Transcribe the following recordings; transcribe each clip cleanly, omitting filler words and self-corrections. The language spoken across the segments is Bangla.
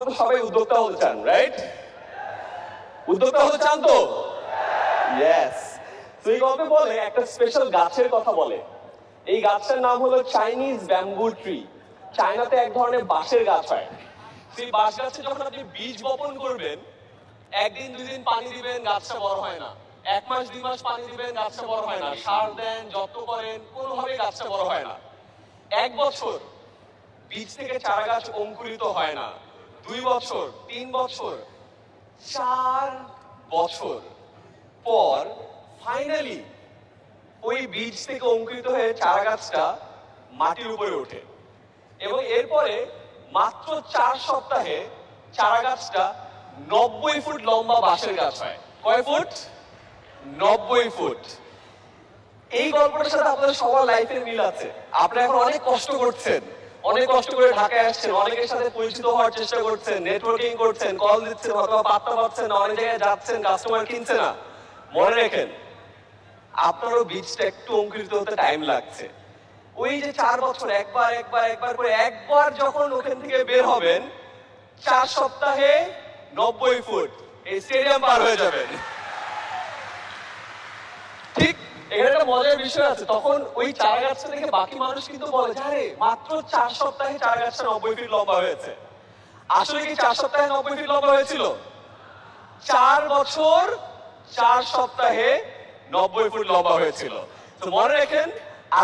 সবাই উদ্যোক্তা হতে চান, রাইট? উদ্যোক্তা হতে চান তো? ইয়েস। তো এই গল্পে বলে একটা স্পেশাল গাছের কথা বলে। এই গাছটার নাম হলো চাইনিজ ব্যাম্বু ট্রি। চায়নাতে এক ধরনের বাঁশের গাছ হয়। সেই বাঁশ গাছে যখন আপনি বীজ বপন করবেন, একদিন দুদিন পানি দিবেন, গাছটা বড় হয় না। 1 মাস 2 মাস পানি দিবেন, গাছটা বড় হয় না। সার দেন, যত্ন করেন, কোনোভাবে গাছটা বড় হয় না। 1 বছর বীজ থেকে চারা গাছ অঙ্কুরিত হয় না। 2 বছর, 3 বছর, 4 বছর পর ফাইনালি ওই বীজ থেকে অঙ্কুরিত হয়ে চারা গাছটা মাটির উপরে ওঠে এবং এরপরে মাত্র 4 সপ্তাহে চারা গাছটা 90 ফুট লম্বা বাঁশের গাছ হয়। কয় ফুট? 90 ফুট। এই গল্পটার সাথে আপনাদের সবার লাইফের মিল আছে। আপনারা এখন অনেক কষ্ট করছেন, অনেক কষ্ট করে ঢাকায় আসছেন, অনেকের সাথে পরিচিত হওয়ার চেষ্টা করছেন, নেটওয়ার্কিং করছেন, কল দিচ্ছেন, অথবা পাত্তা পাচ্ছেন না, অনেক জায়গায় যাচ্ছেন, কাস্টমার কিনছে না। মনে রাখেন, আপনারও বীজটা একটু অঙ্কুরিত হতে টাইম লাগছে। ওই যে 4 বছর একবার একবার একবার করে একবার যখন ওখান থেকে বের হবেন, 4 সপ্তাহে 90 ফুট এই স্টেডিয়াম পার হয়ে যাবেন। ঠিক এখানে একটা মজার বিষয় আছে। তখন ওই চারা গাছটা দেখে বাকি মানুষ কিন্তু বলে, আরে মাত্র 4 সপ্তাহে চারা গাছটা 90 ফিট লম্বা হয়েছে। আসলে কি 4 সপ্তাহে 90 ফিট লম্বা হয়েছিল? 4 বছর 4 সপ্তাহে 90 ফুট লম্বা হয়েছিল। তো মনে রাখেন,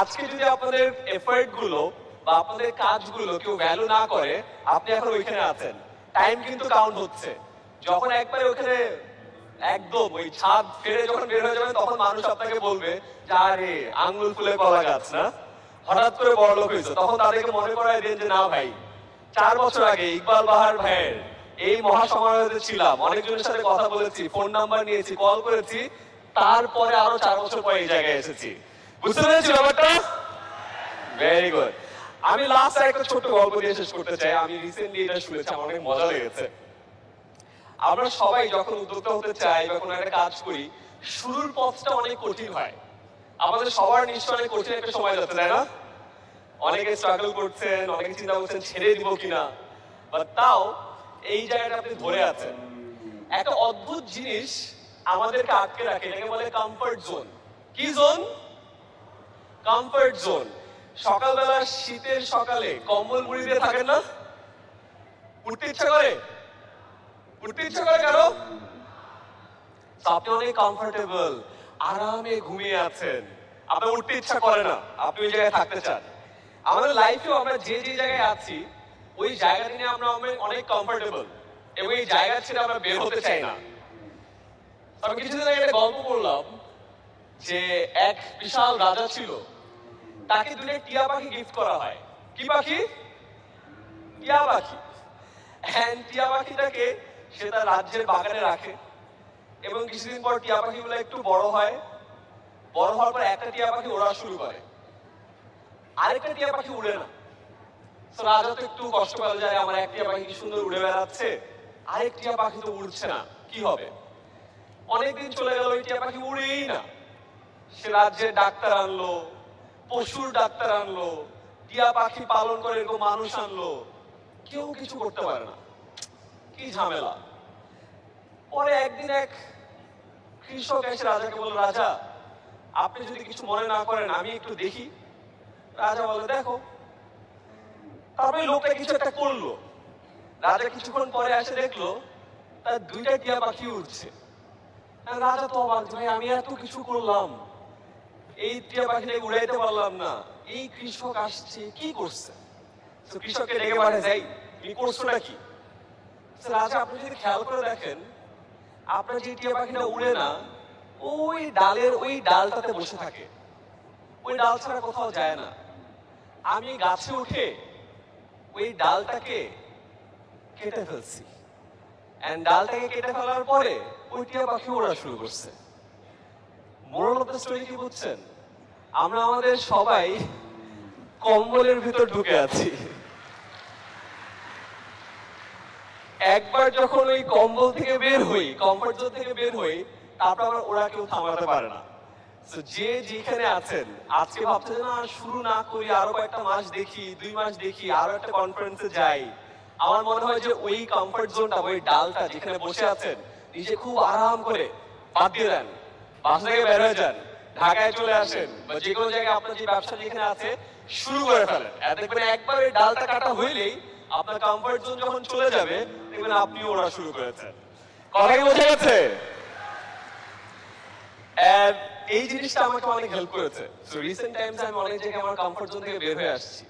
আজকে যদি আপনাদের এফর্ট গুলো বা আপনাদের কাজগুলো কেউ ভ্যালু না করে, আপনি এখন ওইখানে আছেন, টাইম কিন্তু কাউন্ট হচ্ছে। যখন একবারে ওখানে একদম ওই ছাদ ফেরে যখন বের হয়ে যাবেন, তখন মানুষ আপনাকে বলবে যে আরে আঙ্গুল ফুলে কলা গাছ না, হঠাৎ করে বড় লোক হয়েছে। তখন তাদেরকে মনে করায় দেন যে না ভাই, 4 বছর আগে ইকবাল বাহার ভাইয়ের এই মহাসমারোহে ছিলাম, অনেকজনের সাথে কথা বলেছি, ফোন নাম্বার নিয়েছি, কল করেছি, তারপরে আরো 4 বছর পরে এই জায়গায় এসেছি। বুঝতে পেরেছি ব্যাপারটা? Very good. আমি লাস্ট একটা ছোট্ট গল্প দিয়ে শেষ করতে চাই। আমি রিসেন্টলি এটা শুনেছি, আমার অনেক মজা লেগেছে। আমরা সবাই যখন উদ্যোক্তা হতে চাই বা কোনো একটা কাজ করি, শুরুর পথটা অনেক কঠিন হয়। আমাদের সবার নিশ্চয় অনেক কঠিন একটা সময় যাচ্ছে, তাই না? অনেকে স্ট্রাগল করছেন, অনেকে চিন্তা করছেন ছেড়ে দিব কিনা, বাট তাও এই জায়গাটা আপনি ধরে আছেন। একটা অদ্ভুত জিনিস আমাদেরকে আটকে রাখে, এটাকে বলে কমফর্ট জোন। কি জোন? Comfort zone. সকালবেলা শীতের সকালে কম্বল মুড়ি দিয়ে থাকেন না? উঠতে ইচ্ছা করে? উঠতে ইচ্ছা করে কারো? আপনি অনেক কমফোর্টেবল, আরামে ঘুমিয়ে আছেন, আপনার উঠতে ইচ্ছা করে না, আপনি ওই জায়গায় থাকতে চান। আমাদের লাইফেও আমরা যে যে জায়গায় আছি, ওই জায়গাটি নিয়ে আমরা অনেক কমফোর্টেবল এবং এই জায়গা ছেড়ে আমরা বের হতে চাই না। আমি কিছুদিন আগে একটা গল্প বললাম যে এক বিশাল রাজা ছিল, তাকে 2টা টিয়া পাখি গিফট করা হয়। কি পাখি? টিয়া পাখি। টিয়া পাখিটাকে সে তার রাজ্যের বাগানে রাখে এবং কিছুদিন পর টিয়া পাখিগুলো একটু বড় হয়। বড় হওয়ার পর একটা টিয়া পাখি ওড়া শুরু করে, আরেকটা টিয়া পাখি উড়ে না। তো রাজা তো একটু কষ্ট পেল, যায় আমার এক টিয়া পাখি কি সুন্দর উড়ে বেড়াচ্ছে, আরেক টিয়া পাখি তো উড়ছে না, কি হবে? অনেকদিন চলে গেল, ওই টিয়া পাখি উড়েই না। সে রাজ্যের ডাক্তার আনলো, পশুর ডাক্তার আনলো, টিয়া পাখি পালন করে এরকম মানুষ আনলো, কেউ কিছু করতে পারে না। কি ঝামেলা। পরে একদিন এক কৃষক এসে রাজাকে বলল, রাজা আপনি যদি কিছু মনে না করেন আমি একটু দেখি। রাজা বলে, দেখো। তারপরে লোকটা কিছু একটা করলো। রাজা কিছুক্ষণ পরে এসে দেখলো তার 2টা টিয়া পাখি উঠছে। রাজা তো অবাক, ভাই আমি এত কিছু করলাম, এই টিয়া পাখিটাকে উড়াইতে পারলাম না, এই কৃষক আসছে কি করছে? তো কৃষককে ডেকে পাঠায়, যাই তুমি করছোটা কি? রাজা আপনি যদি খেয়াল করে দেখেন, আপনার যে টিয়া পাখিটা উড়ে না, ওই ডালের ওই ডালটাতে বসে থাকে, ওই ডাল ছাড়া কোথাও যায় না। আমি গাছে উঠে ওই ডালটাকে কেটে ফেলছি, ডালটাকে কেটে ফেলার পরে ওই টিয়া পাখি ওড়া শুরু করছে। মোরাল অফ দ্য স্টোরি কি বুঝছেন? আমরা আমাদের সবাই কম্বলের ভিতর ঢুকে আছি। একবার যখন ওই কম্বল থেকে বের হই, কমফর্ট জোন থেকে বের হই, তারপর আবার ওরা কেউ থামাতে পারে না। যে যেখানে আছেন, আজকে ভাবছেন না শুরু না করি, আরো কয়েকটা মাস দেখি, 2 মাস দেখি, আরো একটা কনফারেন্সে যাই, আমার মনে হয় যে ওই কমফর্ট জোনটা, ওই ডালটা যেখানে বসে আছেন, নিজে খুব আরাম করে বাদ দিয়ে দেন, বাসা থেকে বের হয়ে যান, ঢাকায় চলে আসেন বা যে কোনো জায়গায় আপনার যে ব্যবসা যেখানে আছে শুরু করে ফেলেন। দেখবেন একবার ওই ডালটা কাটা হইলেই আপনার কমফর্ট জোন যখন চলে যাবে, দেখবেন আপনিও ওরা শুরু করেছেন। কথা কি বোঝা গেছে? এই জিনিসটা আমাকে অনেক হেল্প করেছে। সো রিসেন্ট টাইমস আমি অনেক জায়গায় আমার কমফর্ট জোন থেকে বের হয়ে আসছি।